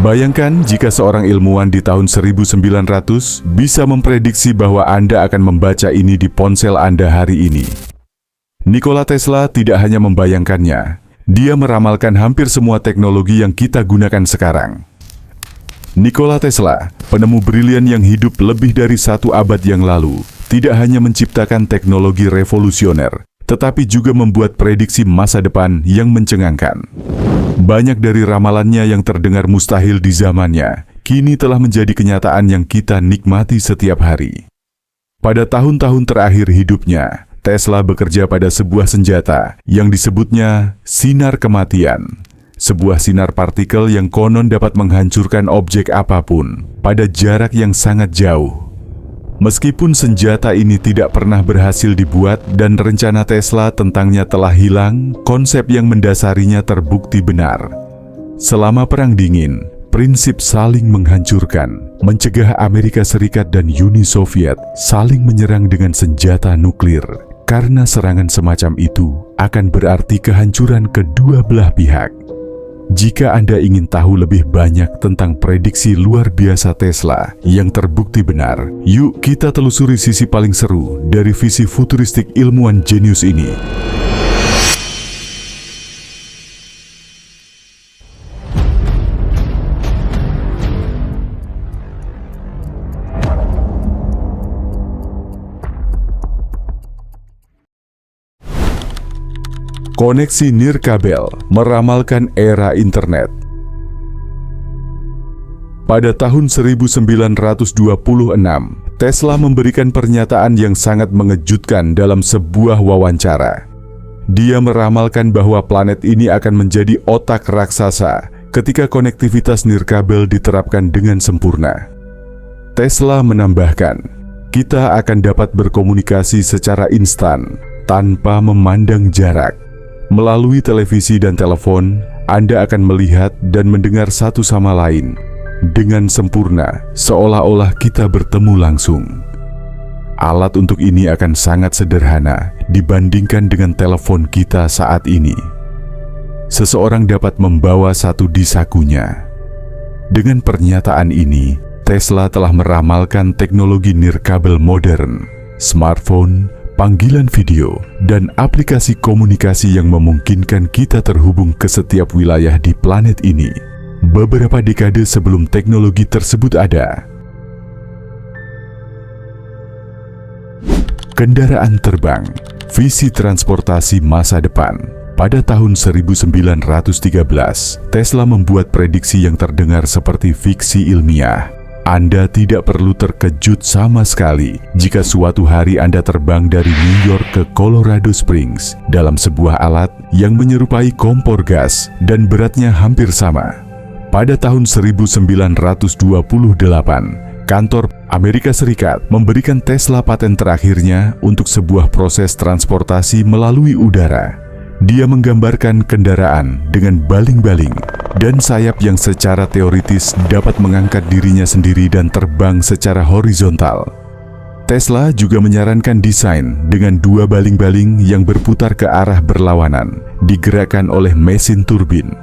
Bayangkan jika seorang ilmuwan di tahun 1900 bisa memprediksi bahwa Anda akan membaca ini di ponsel Anda hari ini. Nikola Tesla tidak hanya membayangkannya, dia meramalkan hampir semua teknologi yang kita gunakan sekarang. Nikola Tesla, penemu brilian yang hidup lebih dari 1 abad yang lalu, tidak hanya menciptakan teknologi revolusioner, tetapi juga membuat prediksi masa depan yang mencengangkan. Banyak dari ramalannya yang terdengar mustahil di zamannya, kini telah menjadi kenyataan yang kita nikmati setiap hari. Pada tahun-tahun terakhir hidupnya, Tesla bekerja pada sebuah senjata yang disebutnya sinar kematian. Sebuah sinar partikel yang konon dapat menghancurkan objek apapun pada jarak yang sangat jauh. Meskipun senjata ini tidak pernah berhasil dibuat dan rencana Tesla tentangnya telah hilang, konsep yang mendasarinya terbukti benar. Selama Perang Dingin, prinsip saling menghancurkan mencegah Amerika Serikat dan Uni Soviet saling menyerang dengan senjata nuklir, karena serangan semacam itu akan berarti kehancuran kedua belah pihak. Jika Anda ingin tahu lebih banyak tentang prediksi luar biasa Tesla yang terbukti benar, yuk kita telusuri sisi paling seru dari visi futuristik ilmuwan jenius ini. Koneksi nirkabel meramalkan era internet. Pada tahun 1926, Tesla memberikan pernyataan yang sangat mengejutkan dalam sebuah wawancara. Dia meramalkan bahwa planet ini akan menjadi otak raksasa ketika konektivitas nirkabel diterapkan dengan sempurna. Tesla menambahkan, kita akan dapat berkomunikasi secara instan tanpa memandang jarak. Melalui televisi dan telepon, Anda akan melihat dan mendengar satu sama lain dengan sempurna, seolah-olah kita bertemu langsung. Alat untuk ini akan sangat sederhana dibandingkan dengan telepon kita saat ini. Seseorang dapat membawa satu di sakunya. Dengan pernyataan ini, Tesla telah meramalkan teknologi nirkabel modern, smartphone, panggilan video, dan aplikasi komunikasi yang memungkinkan kita terhubung ke setiap wilayah di planet ini. Beberapa dekade sebelum teknologi tersebut ada. Kendaraan terbang, visi transportasi masa depan. Pada tahun 1913, Tesla membuat prediksi yang terdengar seperti fiksi ilmiah. Anda tidak perlu terkejut sama sekali jika suatu hari Anda terbang dari New York ke Colorado Springs dalam sebuah alat yang menyerupai kompor gas dan beratnya hampir sama. Pada tahun 1928, kantor Amerika Serikat memberikan Tesla paten terakhirnya untuk sebuah proses transportasi melalui udara. Dia menggambarkan kendaraan dengan baling-baling dan sayap yang secara teoritis dapat mengangkat dirinya sendiri dan terbang secara horizontal. Tesla juga menyarankan desain dengan 2 baling-baling yang berputar ke arah berlawanan, digerakkan oleh mesin turbin.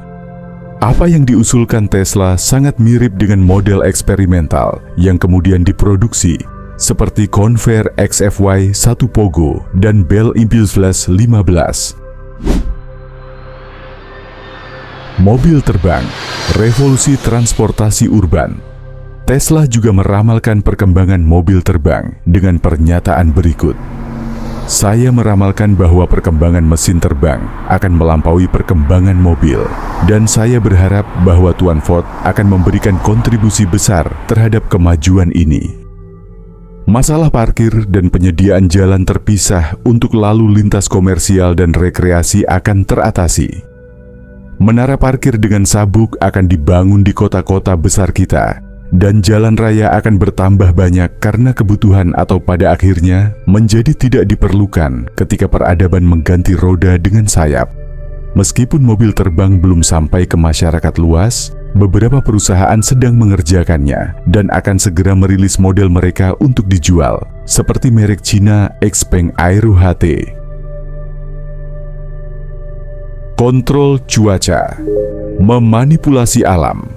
Apa yang diusulkan Tesla sangat mirip dengan model eksperimental yang kemudian diproduksi, seperti Convair XFY 1 Pogo dan Bell Impulse Flash 15. Mobil terbang, revolusi transportasi urban. Tesla juga meramalkan perkembangan mobil terbang dengan pernyataan berikut. Saya meramalkan bahwa perkembangan mesin terbang akan melampaui perkembangan mobil, dan saya berharap bahwa Tuan Ford akan memberikan kontribusi besar terhadap kemajuan ini. Masalah parkir dan penyediaan jalan terpisah untuk lalu lintas komersial dan rekreasi akan teratasi. Menara parkir dengan sabuk akan dibangun di kota-kota besar kita, dan jalan raya akan bertambah banyak karena kebutuhan atau pada akhirnya menjadi tidak diperlukan ketika peradaban mengganti roda dengan sayap. Meskipun mobil terbang belum sampai ke masyarakat luas, beberapa perusahaan sedang mengerjakannya dan akan segera merilis model mereka untuk dijual, seperti merek Cina Xpeng Aero HT. Kontrol cuaca, memanipulasi alam.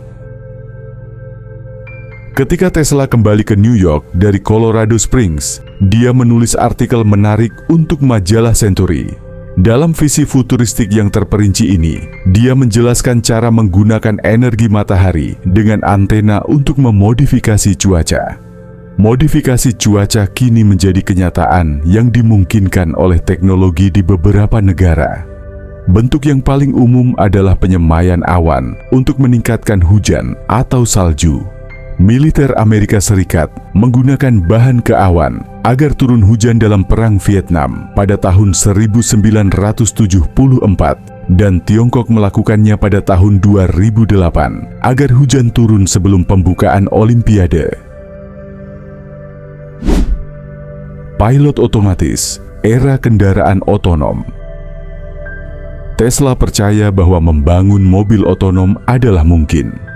Ketika Tesla kembali ke New York dari Colorado Springs, dia menulis artikel menarik untuk majalah Century. Dalam visi futuristik yang terperinci ini, dia menjelaskan cara menggunakan energi matahari dengan antena untuk memodifikasi cuaca. Modifikasi cuaca kini menjadi kenyataan yang dimungkinkan oleh teknologi di beberapa negara. Bentuk yang paling umum adalah penyemaian awan untuk meningkatkan hujan atau salju. Militer Amerika Serikat menggunakan bahan keawan agar turun hujan dalam Perang Vietnam pada tahun 1974 dan Tiongkok melakukannya pada tahun 2008 agar hujan turun sebelum pembukaan Olimpiade. Pilot otomatis, era kendaraan otonom. Tesla percaya bahwa membangun mobil otonom adalah mungkin.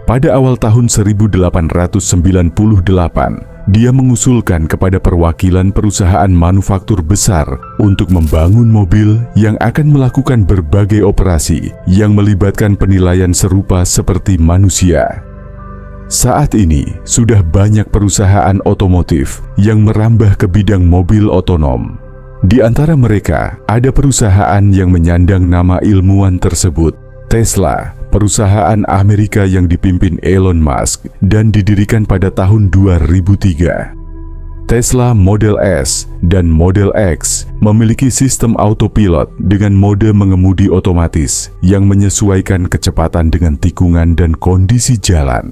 Pada awal tahun 1898, dia mengusulkan kepada perwakilan perusahaan manufaktur besar untuk membangun mobil yang akan melakukan berbagai operasi yang melibatkan penilaian serupa seperti manusia. Saat ini, sudah banyak perusahaan otomotif yang merambah ke bidang mobil otonom. Di antara mereka, ada perusahaan yang menyandang nama ilmuwan tersebut, Tesla, perusahaan Amerika yang dipimpin Elon Musk dan didirikan pada tahun 2003. Tesla Model S dan Model X memiliki sistem autopilot dengan mode mengemudi otomatis yang menyesuaikan kecepatan dengan tikungan dan kondisi jalan.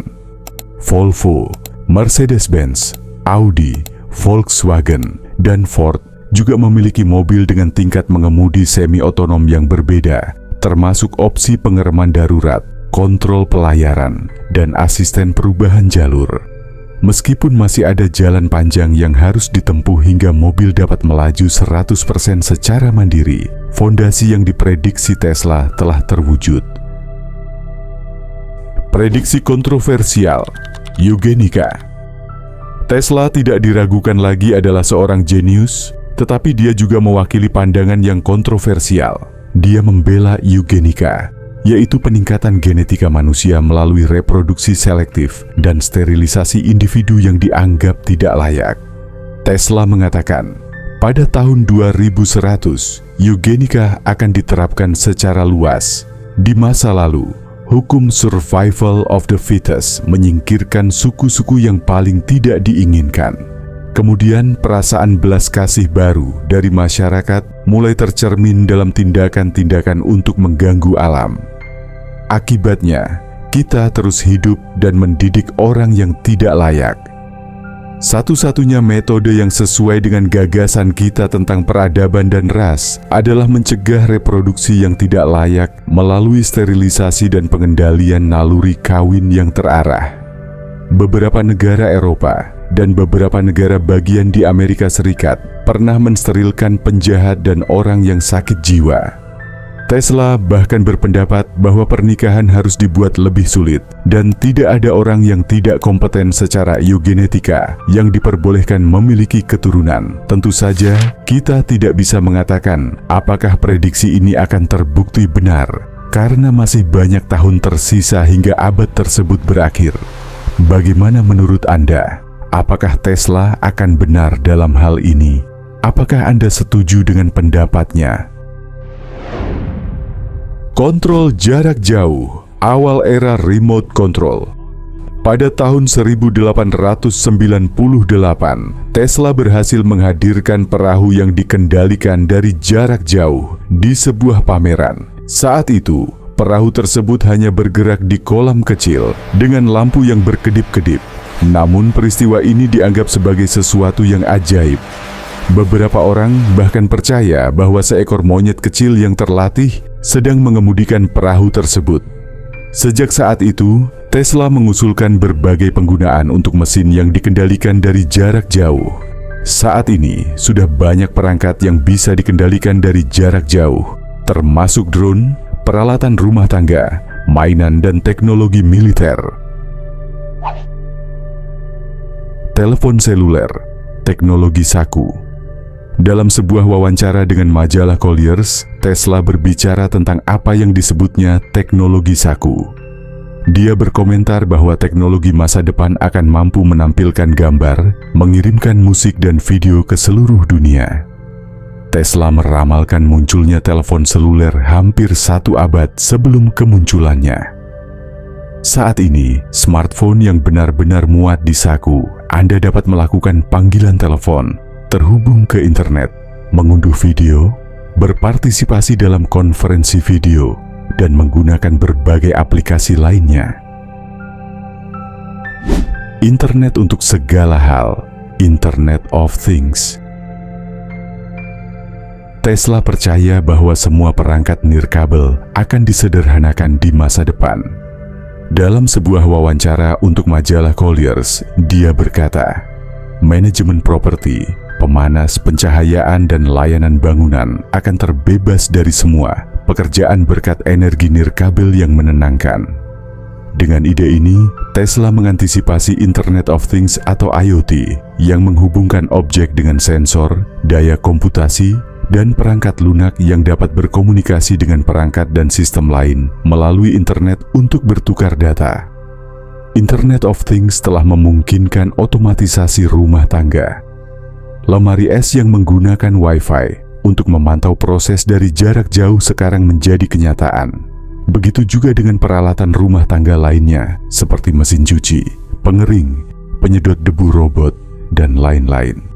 Volvo, Mercedes-Benz, Audi, Volkswagen, dan Ford juga memiliki mobil dengan tingkat mengemudi semi-otonom yang berbeda, termasuk opsi pengereman darurat, kontrol pelayaran, dan asisten perubahan jalur. Meskipun masih ada jalan panjang yang harus ditempuh hingga mobil dapat melaju 100% secara mandiri, fondasi yang diprediksi Tesla telah terwujud. Prediksi kontroversial, eugenika. Tesla tidak diragukan lagi adalah seorang jenius, tetapi dia juga mewakili pandangan yang kontroversial. Dia membela eugenika, yaitu peningkatan genetika manusia melalui reproduksi selektif dan sterilisasi individu yang dianggap tidak layak. Tesla mengatakan, pada tahun 2100, eugenika akan diterapkan secara luas. Di masa lalu, hukum survival of the fittest menyingkirkan suku-suku yang paling tidak diinginkan. Kemudian perasaan belas kasih baru dari masyarakat mulai tercermin dalam tindakan-tindakan untuk mengganggu alam. Akibatnya, kita terus hidup dan mendidik orang yang tidak layak. Satu-satunya metode yang sesuai dengan gagasan kita tentang peradaban dan ras adalah mencegah reproduksi yang tidak layak melalui sterilisasi dan pengendalian naluri kawin yang terarah. Beberapa negara Eropa dan beberapa negara bagian di Amerika Serikat pernah mensterilkan penjahat dan orang yang sakit jiwa. Tesla bahkan berpendapat bahwa pernikahan harus dibuat lebih sulit dan tidak ada orang yang tidak kompeten secara eugenetika yang diperbolehkan memiliki keturunan. Tentu saja, kita tidak bisa mengatakan apakah prediksi ini akan terbukti benar karena masih banyak tahun tersisa hingga abad tersebut berakhir. Bagaimana menurut Anda? Apakah Tesla akan benar dalam hal ini? Apakah Anda setuju dengan pendapatnya? Kontrol jarak jauh, awal era remote control. Pada tahun 1898, Tesla berhasil menghadirkan perahu yang dikendalikan dari jarak jauh di sebuah pameran. Saat itu, perahu tersebut hanya bergerak di kolam kecil dengan lampu yang berkedip-kedip. Namun peristiwa ini dianggap sebagai sesuatu yang ajaib. Beberapa orang bahkan percaya bahwa seekor monyet kecil yang terlatih sedang mengemudikan perahu tersebut. Sejak saat itu, Tesla mengusulkan berbagai penggunaan untuk mesin yang dikendalikan dari jarak jauh. Saat ini, sudah banyak perangkat yang bisa dikendalikan dari jarak jauh, termasuk drone, peralatan rumah tangga, mainan, dan teknologi militer. Telepon seluler, teknologi saku. Dalam sebuah wawancara dengan majalah Collier's, Tesla berbicara tentang apa yang disebutnya teknologi saku. Dia berkomentar bahwa teknologi masa depan akan mampu menampilkan gambar, mengirimkan musik dan video ke seluruh dunia. Tesla meramalkan munculnya telepon seluler hampir 1 abad sebelum kemunculannya. Saat ini, smartphone yang benar-benar muat di saku, Anda dapat melakukan panggilan telepon, terhubung ke internet, mengunduh video, berpartisipasi dalam konferensi video, dan menggunakan berbagai aplikasi lainnya. Internet untuk segala hal, Internet of Things. Tesla percaya bahwa semua perangkat nirkabel akan disederhanakan di masa depan. Dalam sebuah wawancara untuk majalah Collier's, dia berkata, "Manajemen properti, pemanas, pencahayaan, dan layanan bangunan akan terbebas dari semua pekerjaan berkat energi nirkabel yang menenangkan." Dengan ide ini, Tesla mengantisipasi Internet of Things atau IoT yang menghubungkan objek dengan sensor, daya komputasi, dan perangkat lunak yang dapat berkomunikasi dengan perangkat dan sistem lain melalui internet untuk bertukar data. Internet of Things telah memungkinkan otomatisasi rumah tangga. Lemari es yang menggunakan Wi-Fi untuk memantau proses dari jarak jauh sekarang menjadi kenyataan. Begitu juga dengan peralatan rumah tangga lainnya seperti mesin cuci, pengering, penyedot debu robot, dan lain-lain.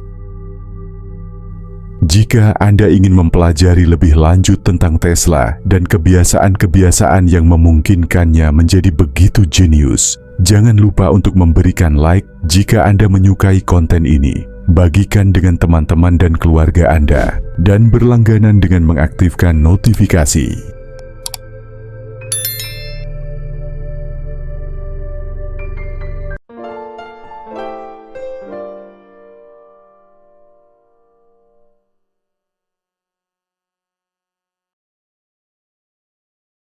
Jika Anda ingin mempelajari lebih lanjut tentang Tesla dan kebiasaan-kebiasaan yang memungkinkannya menjadi begitu jenius, jangan lupa untuk memberikan like jika Anda menyukai konten ini. Bagikan dengan teman-teman dan keluarga Anda, dan berlangganan dengan mengaktifkan notifikasi.